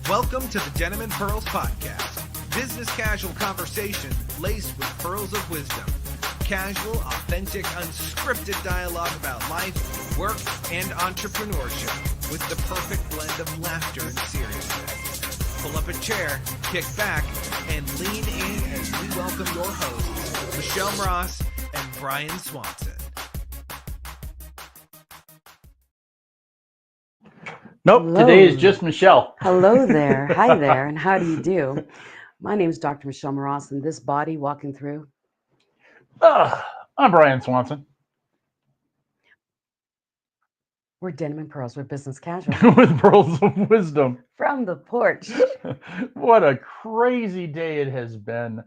Welcome to the Denim and Pearls podcast. Business casual conversation laced with pearls of wisdom. Casual, authentic, unscripted dialogue about life, work, and entrepreneurship with the perfect blend of laughter and seriousness. Pull up a chair, kick back, and lean in as we welcome your hosts, Michelle Ross and Brian Swanson. Nope, Hello. Today is just Michelle. Hello there. Hi there. And how do you do? My name is Dr. Michelle Moras, and this body walking through. I'm Brian Swanson. We're Denim and Pearls with Business Casual. With pearls of wisdom. From the porch. What a crazy day it has been.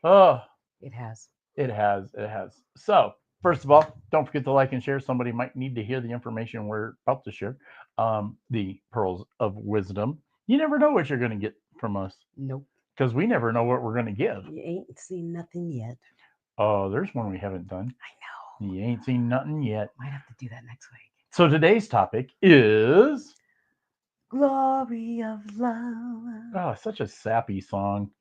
Oh, It has. it has. So, first of all, don't forget to like and share. Somebody might need to hear the information we're about to share. The pearls of wisdom. You never know what you're going to get from us. Nope. Because we never know what we're going to give. You ain't seen nothing yet. Oh, there's one we haven't done. I know. You ain't seen nothing yet. Might have to do that next week. So today's topic is... Glory of love. Oh, such a sappy song.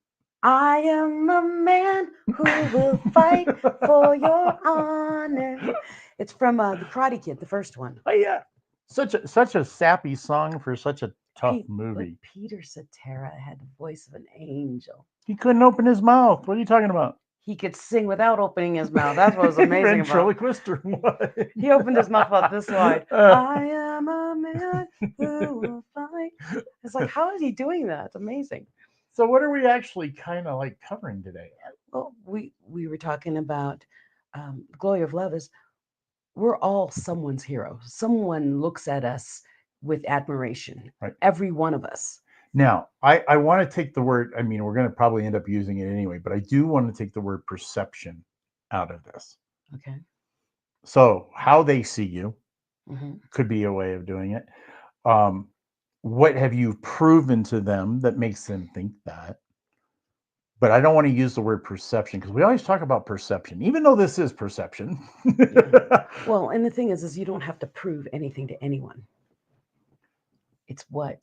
I am a man who will fight for your honor. It's from the Karate Kid, the first one. Oh yeah, such a sappy song for such a tough Hey, movie. But Peter Cetera had the voice of an angel. He couldn't open his mouth. What are you talking about? He could sing without opening his mouth. That's what was amazing about. Ventriloquist or what? He opened his mouth about this wide. I am a man who will fight. It's like, how is he doing that? It's amazing. So what are we actually kind of like covering today? Well, we were talking about glory of love is we're all someone's hero. Someone looks at us with admiration. Right. Every one of us. Now, I want to take the word, I mean, we're going to probably end up using it anyway, but I do want to take the word perception out of this. Okay. So how they see you Mm-hmm. could be a way of doing it. What have you proven to them that makes them think that? But I don't want to use the word perception because we always talk about perception, even though this is perception. Yeah. Well, and the thing is you don't have to prove anything to anyone. It's what.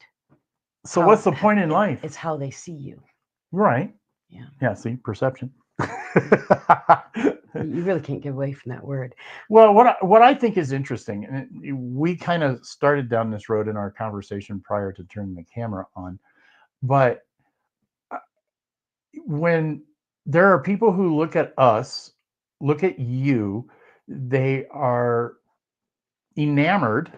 So what's the point in life? It's how they see you. Right. Yeah. Yeah, see, perception. You really can't get away from that word. Well, what I think is interesting, and we kind of started down this road in our conversation prior to turning the camera on, but when there are people who look at us, look at you, they are enamored,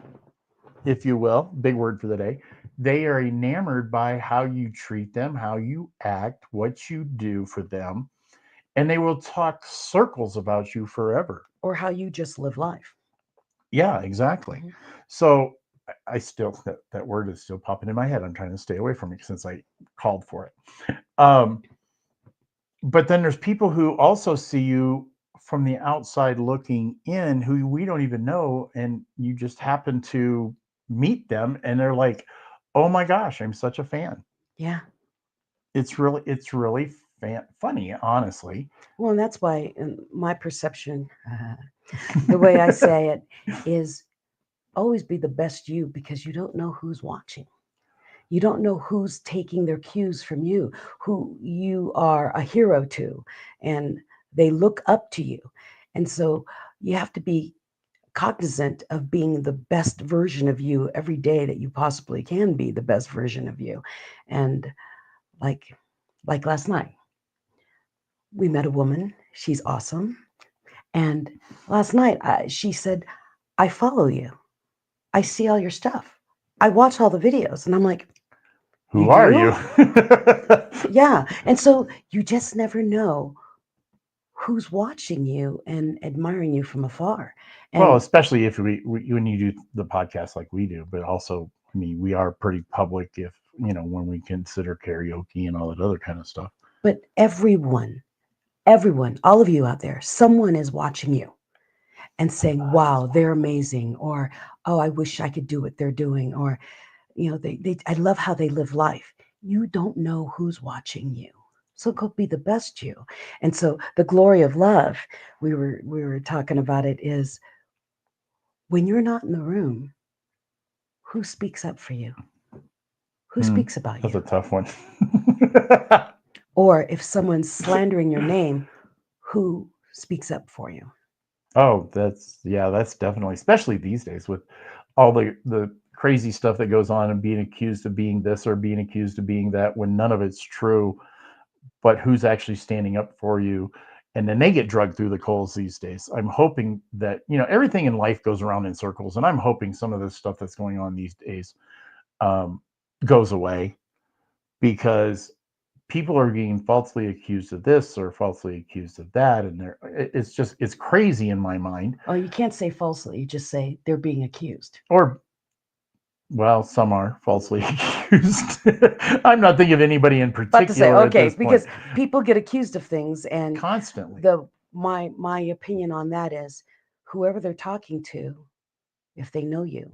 if you will, big word for the day. They are enamored by how you treat them, how you act, what you do for them. And they will talk circles about you forever. Or how you just live life. Yeah, exactly. Mm-hmm. So I still, that word is still popping in my head. I'm trying to stay away from it since I called for it. But then there's people who also see you from the outside looking in who we don't even know. And you just happen to meet them and they're like, oh my gosh, I'm such a fan. Yeah. It's really funny, honestly. Well, and that's why my perception, the way I say it is always be the best you because you don't know who's watching. You don't know who's taking their cues from you, who you are a hero to, and they look up to you. And so you have to be cognizant of being the best version of you every day that you possibly can be the best version of you. And like last night, we met a woman. She's awesome. And last night she said, I follow you. I see all your stuff. I watch all the videos. And I'm like, who are you? Yeah. And so you just never know who's watching you and admiring you from afar. And well, especially if when you do the podcast like we do, but also, I mean, we are pretty public if, when we consider karaoke and all that other kind of stuff. But everyone, all of you out there, someone is watching you and saying, wow, they're amazing. Or, oh, I wish I could do what they're doing. Or, I love how they live life. You don't know who's watching you. So go be the best you. And so the glory of love, we were talking about it, is when you're not in the room, who speaks up for you? who speaks about That's you? a tough one. Or if someone's slandering your name, who speaks up for you? Oh, that's definitely, especially these days with all the crazy stuff that goes on and being accused of being this or being accused of being that when none of it's true, but who's actually standing up for you? And then they get drugged through the coals these days. I'm hoping that, everything in life goes around in circles, and I'm hoping some of this stuff that's going on these days goes away, because people are being falsely accused of this or falsely accused of that, and it's crazy in my mind. Oh, you can't say falsely. You just say they're being accused. Or, well, some are falsely accused. I'm not thinking of anybody in particular. About to say, at okay, this point. because people get accused of things, and Constantly. my opinion on that is, whoever they're talking to, if they know you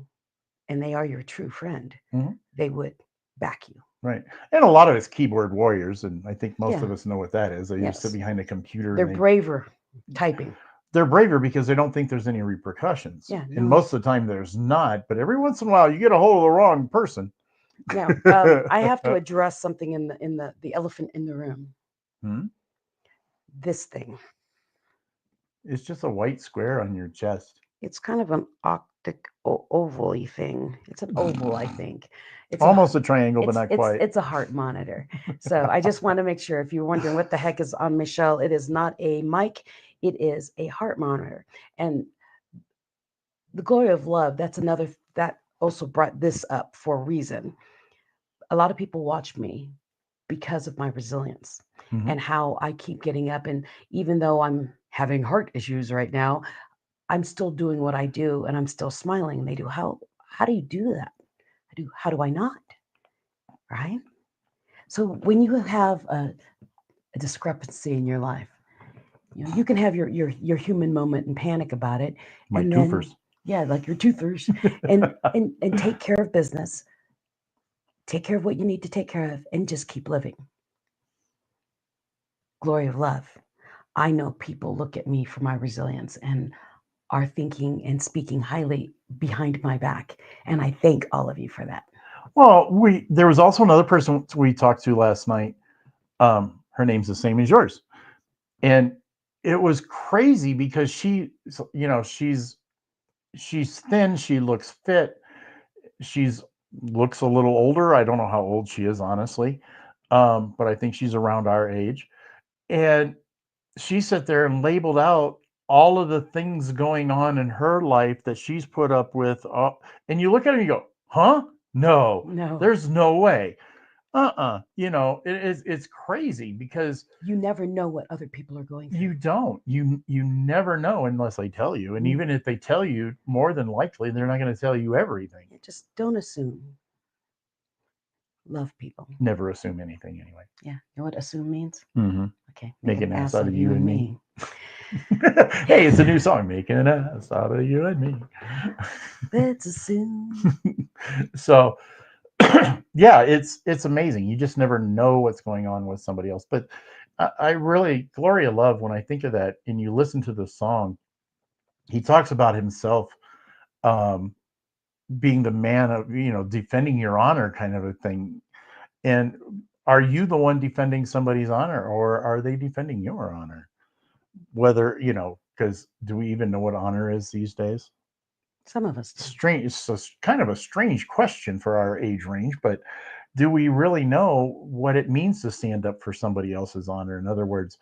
and they are your true friend, Mhm. they would back you. Right. And a lot of it's keyboard warriors, and I think most Yeah. of us know what that is. They Yes. sit behind a computer. They're and braver typing. they're braver because they don't think there's any repercussions. Yeah, And no. most of the time there's not, but every once in a while you get a hold of the wrong person. Now, I have to address something in the elephant in the room. Hmm? This thing. It's just a white square on your chest. It's kind of an oval-y thing. It's an oval, I think. It's Almost a triangle, but not quite. It's a heart monitor. So I just want to make sure, if you're wondering what the heck is on Michelle, it is not a mic. It is a heart monitor. And the glory of love, that also brought this up for a reason. A lot of people watch me because of my resilience Mhm. and how I keep getting up. And even though I'm having heart issues right now, I'm still doing what I do, and I'm still smiling. And they do, how do you do that? How do I not? Right? So when you have a discrepancy in your life, you can have your human moment and panic about it. My and twofers. Then, yeah, like your twofers, and take care of business. Take care of what you need to take care of, and just keep living. Glory of love. I know people look at me for my resilience and are thinking and speaking highly behind my back. And I thank all of you for that. Well, there was also another person we talked to last night. Her name's the same as yours. And it was crazy because she's thin, she looks fit, looks a little older. I don't know how old she is, honestly. But I think she's around our age. And she sat there and labeled out all of the things going on in her life that she's put up with. And you look at her and you go, huh? No, there's no way. It's crazy because you never know what other people are going through. You don't. You never know unless they tell you. And even if they tell you, more than likely, they're not going to tell you everything. Just don't assume. Love people. Never assume anything anyway. Yeah. You know what assume means? Mm-hmm. Okay. Make an ass out of you and me. Hey, it's a new song. Making an ass out of you and me. Let's assume. So, yeah, it's amazing. You just never know what's going on with somebody else. But I really, Glory of Love, when I think of that and you listen to the song, he talks about himself being the man of, defending your honor kind of a thing. And are you the one defending somebody's honor, or are they defending your honor? Whether, because do we even know what honor is these days? Some of us do. Strange. It's kind of a strange question for our age range, but do we really know what it means to stand up for somebody else's honor? In other words,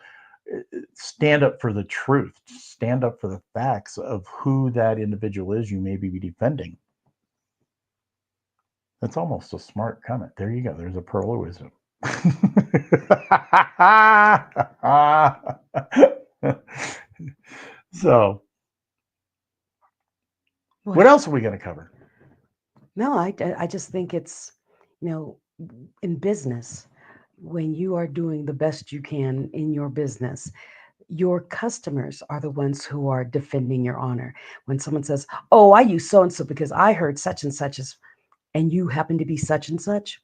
stand up for the truth, stand up for the facts of who that individual is you may be defending. That's almost a smart comment. There you go. There's a pearl of wisdom. So, what else are we going to cover? No, I just think it's, in business, when you are doing the best you can in your business, your customers are the ones who are defending your honor. When someone says, oh, I use so-and-so because I heard such and such and you happen to be such and such,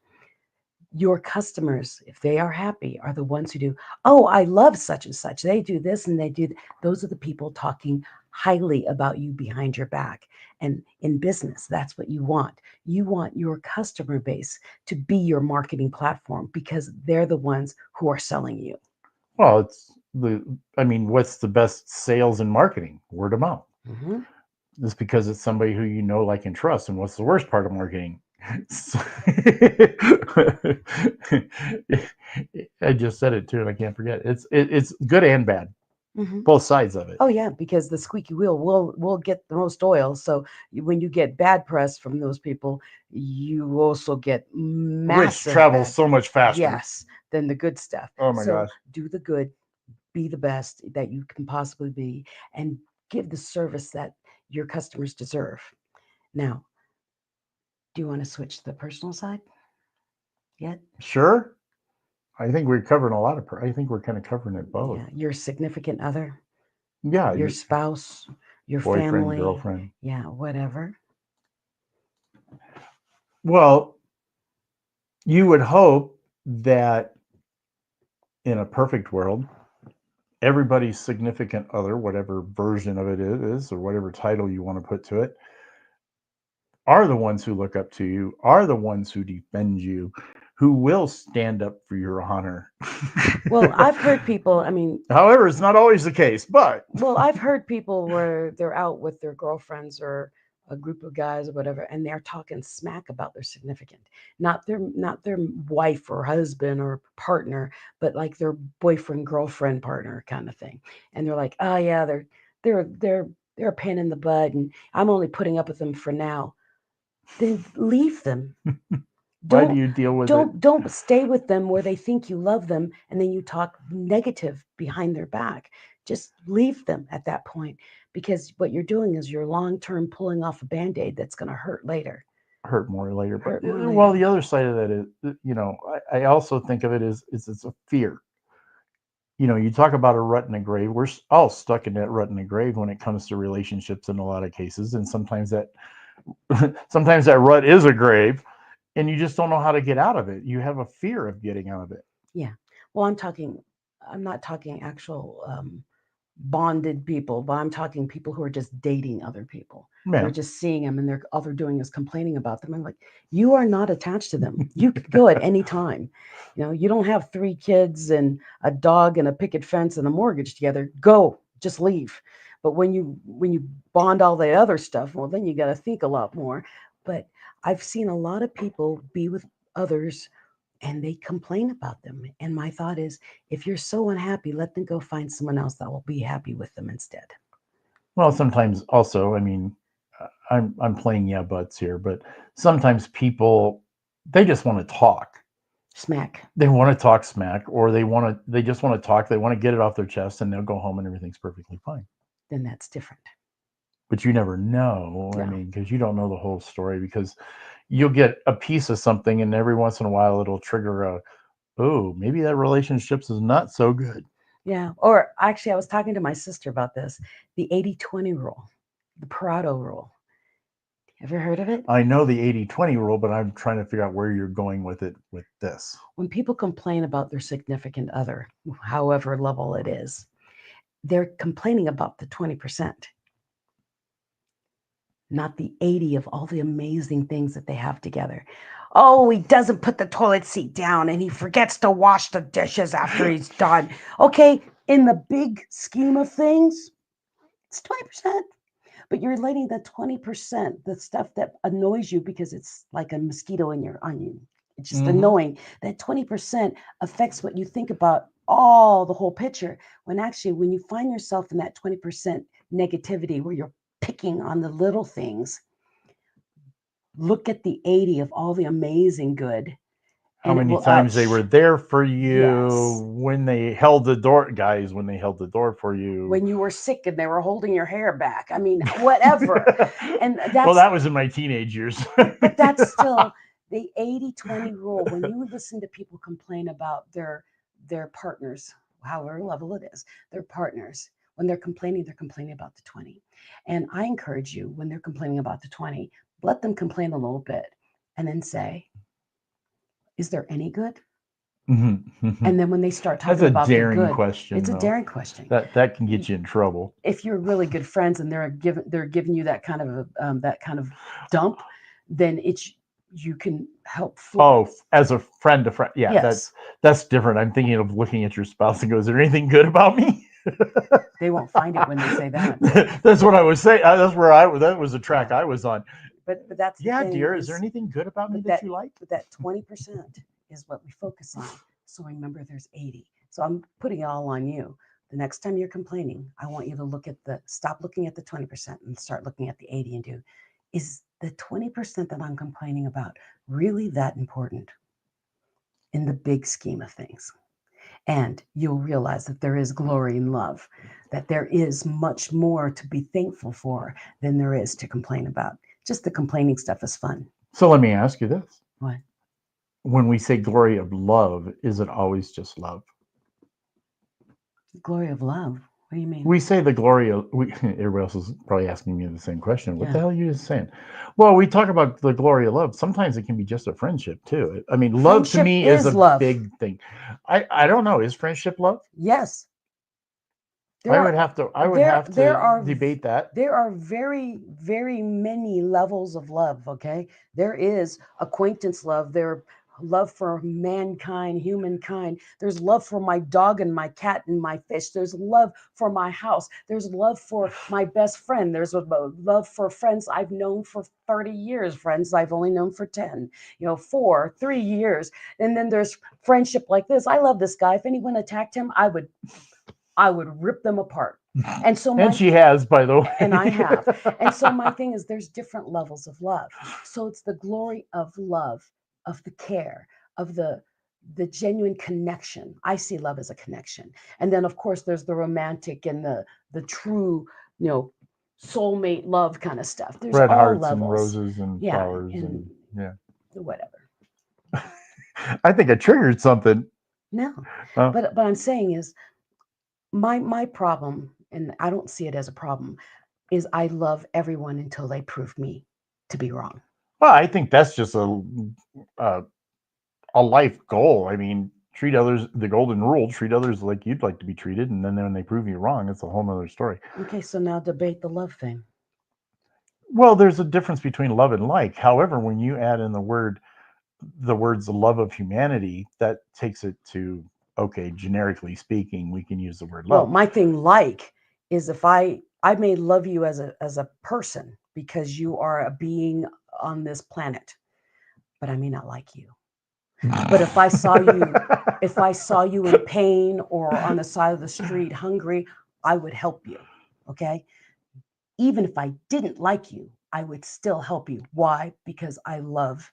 your customers, if they are happy, are the ones who do, oh, I love such and such. They do this and they do. Those are the people talking highly about you behind your back. And in business, that's what you want. You want your customer base to be your marketing platform because they're the ones who are selling you. Well, what's the best sales and marketing? Word of mouth. Mhm. Just because it's somebody who you know, like, and trust. And what's the worst part of marketing? I just said it too, and I can't forget. It's good and bad, Mhm. both sides of it. Oh yeah, because the squeaky wheel will get the most oil. So when you get bad press from those people, you also get Which massive travels bad. so much faster. Yes, than the good stuff. Oh my So gosh. do the good, be the best that you can possibly be, and give the service that your customers deserve. Now, do you want to switch to the personal side yet? Sure. I think we're covering a lot of. I think we're kind of covering it both. Yeah, your significant other, Yeah, your spouse, your boyfriend, family, girlfriend. yeah, whatever. Well, you would hope that in a perfect world, everybody's significant other, whatever version of it is, or whatever title you want to put to it, are the ones who look up to you, are the ones who defend you, who will stand up for your honor. Well, I've heard people, I mean, However, it's not always the case, but well, I've heard people where they're out with their girlfriends or a group of guys or whatever, and they're talking smack about their significant, not their wife or husband or partner, but like their boyfriend, girlfriend, partner kind of thing. And they're like, oh yeah, they're a pain in the butt, and I'm only putting up with them for now. Then leave them. why do Don't you deal with don't stay with them where they think you love them and then you talk negative behind their back. Just leave them at that point, because what you're doing is you're long-term pulling off a band-aid that's going to hurt later. hurt more later? But Hurt more well, later. the other side of that is, I also think of it as it's a fear. You talk about a rut in a grave. We're all stuck in that rut in a grave when it comes to relationships in a lot of cases, and sometimes that rut is a grave, and you just don't know how to get out of it. You have a fear of getting out of it. Yeah. Well, I'm not talking actual bonded people, but I'm talking people who are just dating other people. They're Yeah. just seeing them and all they're doing is complaining about them. I'm like, you are not attached to them. You could go at any time. You don't have 3 kids and a dog and a picket fence and a mortgage together. Go, just leave. But when you bond all the other stuff, well, then you got to think a lot more. But I've seen a lot of people be with others and they complain about them. And my thought is, if you're so unhappy, let them go find someone else that will be happy with them instead. Well, sometimes also, I'm playing yeah buts here, but sometimes people, they just want to talk. Smack. They want to talk smack, or they just want to talk. They want to get it off their chest, and they'll go home and everything's perfectly fine. Then that's different. But you never know. No. Because you don't know the whole story, because you'll get a piece of something, and every once in a while it'll trigger oh, maybe that relationship is not so good. Yeah. Or actually, I was talking to my sister about this, the 80-20 rule, the Pareto rule. Have you heard of it? I know the 80-20 rule, but I'm trying to figure out where you're going with it with this. When people complain about their significant other, however level it is, they're complaining about the 20%, not the 80 of all the amazing things that they have together. Oh, he doesn't put the toilet seat down and he forgets to wash the dishes after he's done. Okay, in the big scheme of things, it's 20%. But you're letting the 20%, the stuff that annoys you because it's like a mosquito on you. It's just annoying. That 20% affects what you think about the whole picture. When actually, when you find yourself in that 20% negativity where you're picking on the little things, look at the 80 of all the amazing good. How And it many will times they were there for you Yes. when they held the door, guys, when they held the door for you. When you were sick and they were holding your hair back. I mean, whatever. And well, that's that was in my teenage years. but that's still the 80-20 rule. When you listen to people complain about their partners, however level it is, their partners, when they're complaining about the 20. And I encourage you, when they're complaining about the 20, let them complain a little bit and then say, is there any good? Mhm. And then when they start That's talking a about the daring good, question, it's a though. daring question. That can get you in trouble. If you're really good friends and they're giving you that kind of dump, then you can help Oh, as a friend to friend, yeah, Yes. that's different. I'm thinking of looking at your spouse and go, "Is there anything good about me?" They won't find it when they say that. That's what I was saying. That's where that was the track I was on. But that's the Yeah, thing dear, is there anything good about me that you like? But that 20% is what we focus on. So remember, there's 80. So I'm putting it all on you. The next time you're complaining, I want you to stop looking at the 20% and start looking at the 80 and do, is the 20% that I'm complaining about really that important in the big scheme of things? And you'll realize that there is glory in love, that there is much more to be thankful for than there is to complain about. Just the complaining stuff is fun. So let me ask you this. What? When we say glory of love, is it always just love? Glory of love? What do you mean? We say the glory of, everybody else is probably asking me the same question. What Yeah. the hell are you just saying? Well, we talk about the glory of love. Sometimes it can be just a friendship too. I mean, love to Friendship me is is a love. big thing. I don't know. Is friendship love? Yes. I would have to debate that. There are very, very many levels of love, okay? There is acquaintance love. There love for mankind, humankind. There's love for my dog and my cat and my fish. There's love for my house. There's love for my best friend. There's a love for friends I've known for 30 years, friends I've only known for 10, 4, 3 years. And then there's friendship like this. I love this guy. If anyone attacked him, I would rip them apart. And so and she has, by the way. And I have. And so my thing is there's different levels of love. So it's the glory of love, of the care, of the genuine connection. I see love as a connection. And then of course there's the romantic and the true, soulmate love kind of stuff. There's red all hearts levels. and roses and flowers and whatever. I think I triggered something. No. But I'm saying is my problem, and I don't see it as a problem, is I love everyone until they prove me to be wrong. Well, I think that's just a life goal. I mean, treat others, the golden rule, treat others like you'd like to be treated. And then when they prove you wrong, it's a whole nother story. Okay, so now debate the love thing. Well, there's a difference between love and like. However, when you add in the words the love of humanity, that takes it to, okay, generically speaking, we can use the word love. Well, my thing like is if I may love you as a person because you are a being on this planet, but I may not like you. But if I saw you in pain or on the side of the street hungry, I would help you. Okay? Even if I didn't like you, I would still help you. Why? Because I love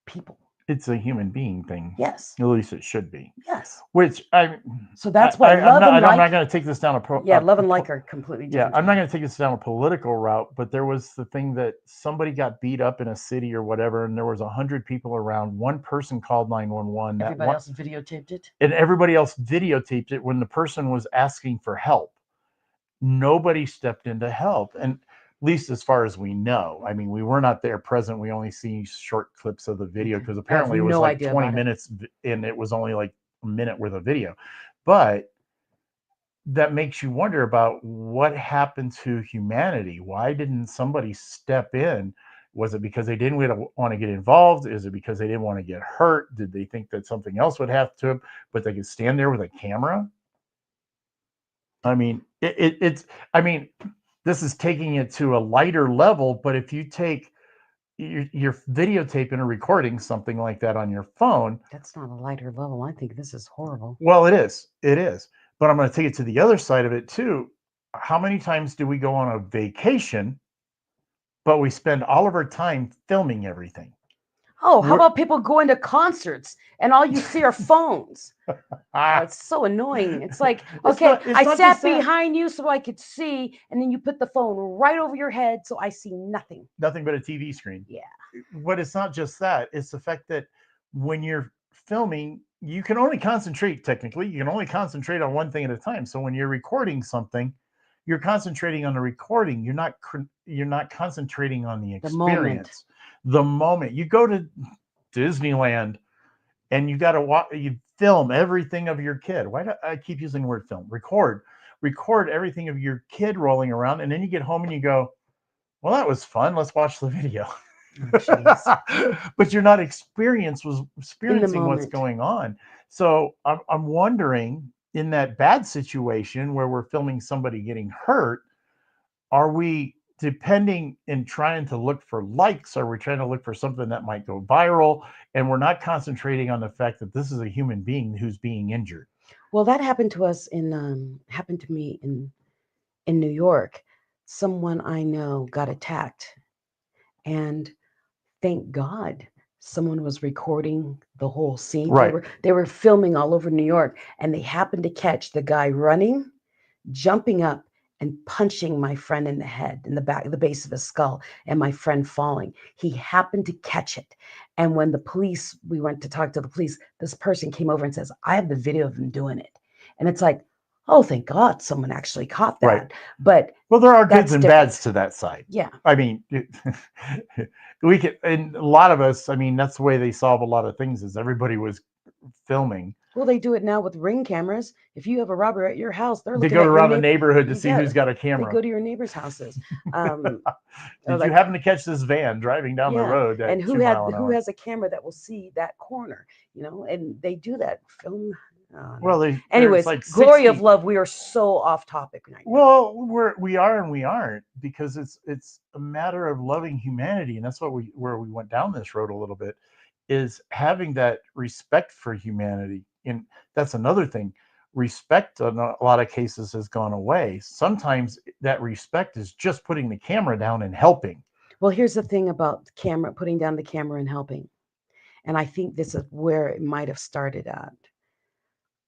people. It's a human being thing. Yes. At least it should be. Yes. So that's why love and like. I'm not going to take this down love and like are completely different. Yeah, I'm not going to take this down a political route, but there was the thing that somebody got beat up in a city or whatever, and there was 100 people around. One person called 911. Everybody else videotaped it? And everybody else videotaped it when the person was asking for help. Nobody stepped in to help. And at least as far as we know. I mean, we were not there present. We only see short clips of the video because apparently it was like 20 minutes and it was only like a minute worth of video. But that makes you wonder about what happened to humanity. Why didn't somebody step in? Was it because they didn't want to get involved? Is it because they didn't want to get hurt? Did they think that something else would happen to them, but they could stand there with a camera? I mean, this is taking it to a lighter level, but if you take your videotaping or recording something like that on your phone, that's not a lighter level. I think this is horrible. Well, it is. But I'm going to take it to the other side of it too. How many times do we go on a vacation, but we spend all of our time filming everything? Oh, how about people going to concerts and all you see are phones? It's so annoying. It's like, okay, I sat behind you so I could see, and then you put the phone right over your head so I see nothing. Nothing but a TV screen. Yeah. But it's not just that. It's the fact that when you're filming, you can only concentrate, technically. You can only concentrate on one thing at a time. So when you're recording something, you're concentrating on the recording. You're not concentrating on the experience. The moment you go to Disneyland and you got to you film everything of your kid. Why do I keep using the word film? Record everything of your kid rolling around, and then you get home and you go, well, that was fun. Let's watch the video. But you're not experiencing what's moment. going on. So I'm wondering, in that bad situation where we're filming somebody getting hurt, are we depending and trying to look for likes? Are we trying to look for something that might go viral? And we're not concentrating on the fact that this is a human being who's being injured. Well, that happened to us happened to me in New York. Someone I know got attacked, and thank God someone was recording the whole scene. Right. They were filming all over New York, and they happened to catch the guy running, jumping up, and punching my friend in the head, in the base of his skull, and my friend falling. He happened to catch it. And when we went to talk to the police, this person came over and says, I have the video of him doing it. And it's like, oh, thank God someone actually caught that. Right. But well, there are goods and bads to that side. Yeah. I mean, we could, and a lot of us, I mean, that's the way they solve a lot of things, is everybody was filming. Well, they do it now with Ring cameras. If you have a robber at your house, they go around the neighborhood to see who's got a camera. They go to your neighbors' houses. Did you happen to catch this van driving down the road? And who has a camera that will see that corner? You know, and they do that. Film. Well, anyways, like Glory of Love. We are so off topic right now. Well, we are and we aren't, because it's a matter of loving humanity, and that's where we went down this road a little bit, is having that respect for humanity. And that's another thing. Respect in a lot of cases has gone away. Sometimes that respect is just putting the camera down and helping. Well, here's the thing about putting down the camera and helping. And I think this is where it might have started at.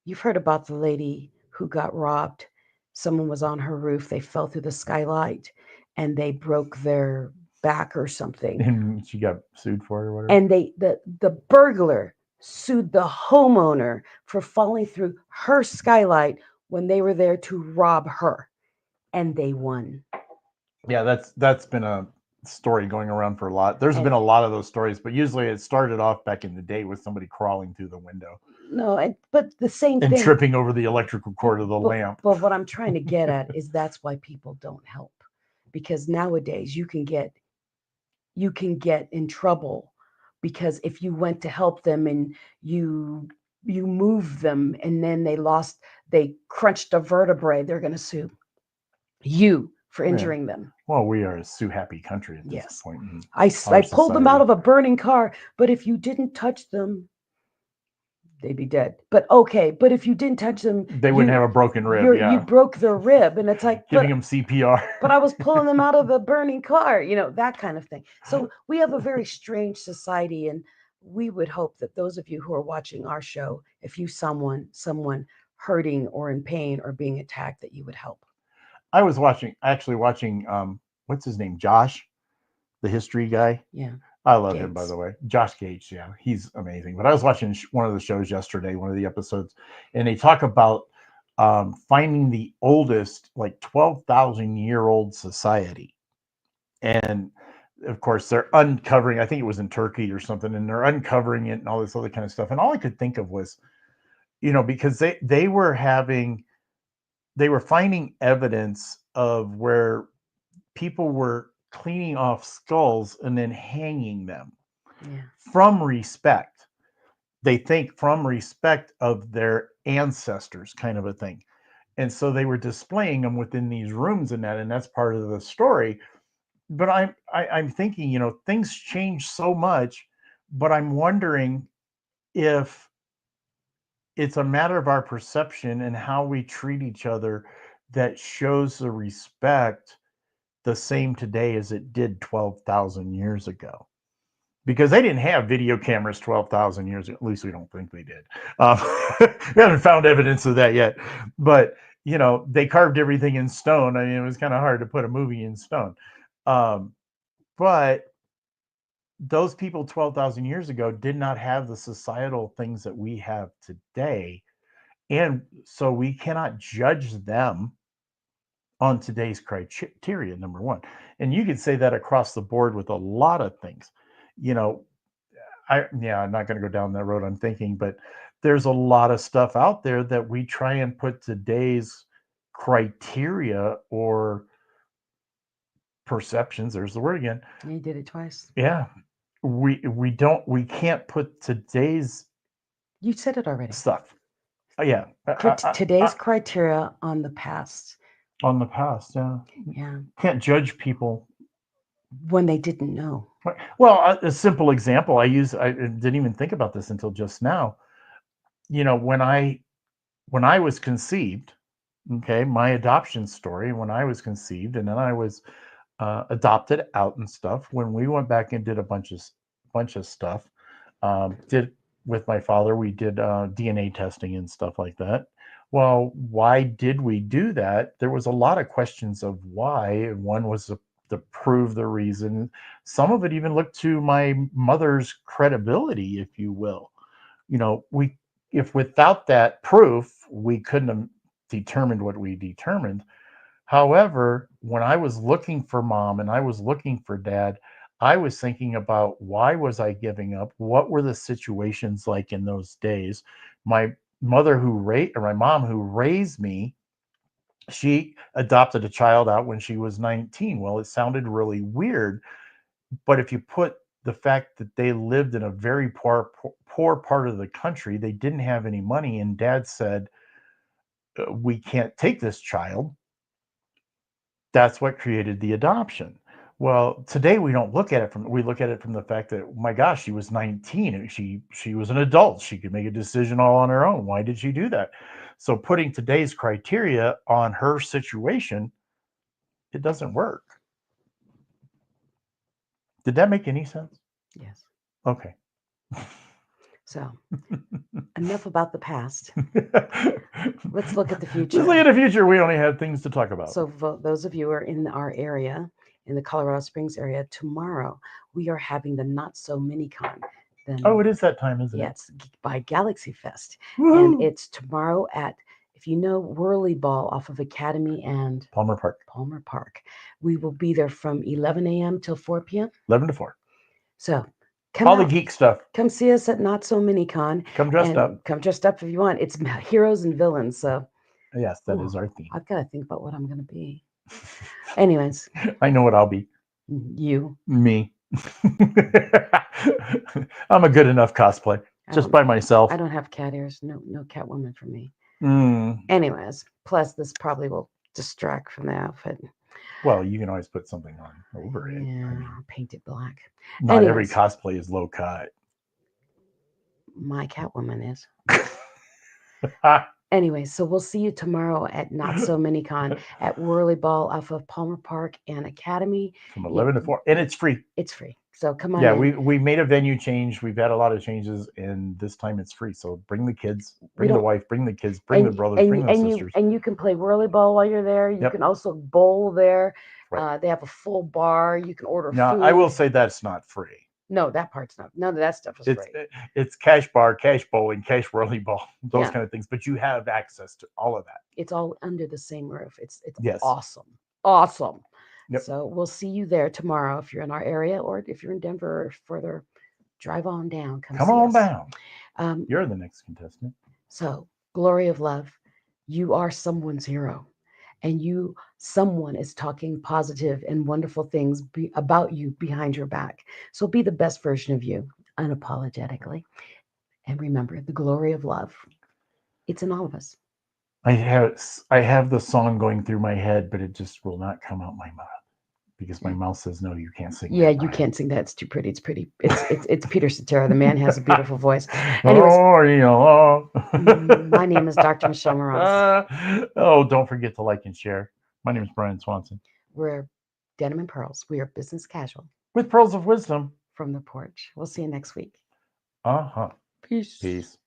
You've heard about the lady who got robbed. Someone was on her roof. They fell through the skylight and they broke their back or something. And she got sued for it or whatever. And the burglar sued the homeowner for falling through her skylight when they were there to rob her, and they won. Yeah, that's been a story going around for a lot. There's been a lot of those stories, but usually it started off back in the day with somebody crawling through the window. No, but the same thing. And tripping over the electrical cord of the lamp. But what I'm trying to get at is that's why people don't help, because nowadays you can get in trouble. Because if you went to help them and you moved them and then they crunched a vertebrae, they're going to sue you for injuring them. Well, we are a sue-happy country at this point. I pulled them out of a burning car, but if you didn't touch them, they'd be dead. But if you didn't touch them, they wouldn't have a broken rib. You broke their rib, and it's like giving them CPR. But I was pulling them out of the burning car, that kind of thing. So we have a very strange society, and we would hope that those of you who are watching our show, if you someone hurting or in pain or being attacked, that you would help. I was actually watching what's his name, Josh, the history guy. Yeah. I love him, by the way. Josh Gates, yeah, he's amazing. But I was watching one of the shows yesterday, one of the episodes, and they talk about finding the oldest, like 12,000-year-old society. And of course, they're uncovering, I think it was in Turkey or something, and they're uncovering it and all this other kind of stuff. And all I could think of was, because they were finding evidence of where people were cleaning off skulls and then hanging them from respect. They think from respect of their ancestors, kind of a thing. And so they were displaying them within these rooms and that's part of the story. But I'm thinking, things change so much, but I'm wondering if it's a matter of our perception and how we treat each other that shows the respect the same today as it did 12,000 years ago, because they didn't have video cameras 12,000 years ago. At least we don't think they did. We haven't found evidence of that yet, but they carved everything in stone. I mean, it was kind of hard to put a movie in stone. But those people 12,000 years ago did not have the societal things that we have today. And so we cannot judge them on today's criteria, number one. And you could say that across the board with a lot of things. I'm not going to go down that road. I'm thinking, but there's a lot of stuff out there that we try and put today's criteria or perceptions. There's the word again. You did it twice. Yeah, we can't put today's You said it already. stuff. Yeah, Today's criteria on the past. on the past. Yeah, Yeah. can't judge people. When they didn't know. Well, a simple example I didn't even think about this until just now. You know, when I was conceived, okay, my adoption story, when I was conceived, and then I was adopted out and stuff. When we went back and did a bunch of stuff, did with my father, we did DNA testing and stuff like that. Well, why did we do that? There was a lot of questions of why. One was to prove the reason. Some of it even looked to my mother's credibility, if you will. You know, if without that proof, we couldn't have determined what we determined. However, when I was looking for mom and I was looking for dad, I was thinking about why was I giving up? What were the situations like in those days? My mother my mom who raised me, she adopted a child out when she was 19. Well, it sounded really weird, but if you put the fact that they lived in a very poor part of the country, they didn't have any money, and dad said, we can't take this child. That's what created the adoption. Well, today we look at it from the fact that, oh my gosh, she was 19 and she was an adult. She could make a decision all on her own. Why did she do that? So putting today's criteria on her situation, it doesn't work. Did that make any sense? Yes. Okay. So enough about the past. Let's look at the future. Let's look at the future. We only have things to talk about. So for those of you who are in our area, in the Colorado Springs area, tomorrow we are having the Not So Mini-Con. Oh, it is that time, isn't it? Yes, by Galaxy Fest. Woo-hoo! And it's tomorrow at, if you know Whirly Ball off of Academy and Palmer Park. We will be there from 11 a.m. till 4 p.m. 11 to 4. So come all out, the geek stuff. Come see us at Not So Mini-Con. Come dressed up. Come dressed up if you want. It's heroes and villains. So yes, that is our theme. I've got to think about what I'm going to be. Anyways. I know what I'll be. You. Me. I'm a good enough cosplay. Just by myself. I don't have cat ears. No Catwoman for me. Mm. Anyways, plus this probably will distract from the outfit. Well, you can always put something on over it. Yeah, paint it black. Not every cosplay is low cut. My Catwoman is. Anyway, so we'll see you tomorrow at Not So Mini-Con at Whirly Ball off of Palmer Park and Academy. From 11 to 4. And it's free. It's free. So come on. Yeah, we made a venue change. We've had a lot of changes, and this time it's free. So bring the kids, bring the wife, bring the kids, bring the brothers, bring the sisters. And you can play Whirly Ball while you're there. You can also bowl there. Right. They have a full bar. You can order food. I will say that's not free. No, that part's not. None of that stuff is free. It's cash bar, cash bowling, cash whirly ball, those kind of things. But you have access to all of that. It's all under the same roof. It's awesome. Awesome. Yep. So we'll see you there tomorrow if you're in our area, or if you're in Denver or further, drive on down. Come on down. You're the next contestant. So, Glory of Love, you are someone's hero. And someone is talking positive and wonderful things about you behind your back. So be the best version of you, unapologetically. And remember, the glory of love, it's in all of us. I have the song going through my head, but it just will not come out my mouth because my mouth says, no, you can't sing. Yeah, you can't sing that. It's too pretty. It's pretty. It's Peter Cetera. The man has a beautiful voice. Anyways, my name is Dr. Michelle Morales. Don't forget to like and share. My name is Brian Swanson. We're Denim and Pearls. We are business casual. With pearls of wisdom. From the porch. We'll see you next week. Uh-huh. Peace. Peace.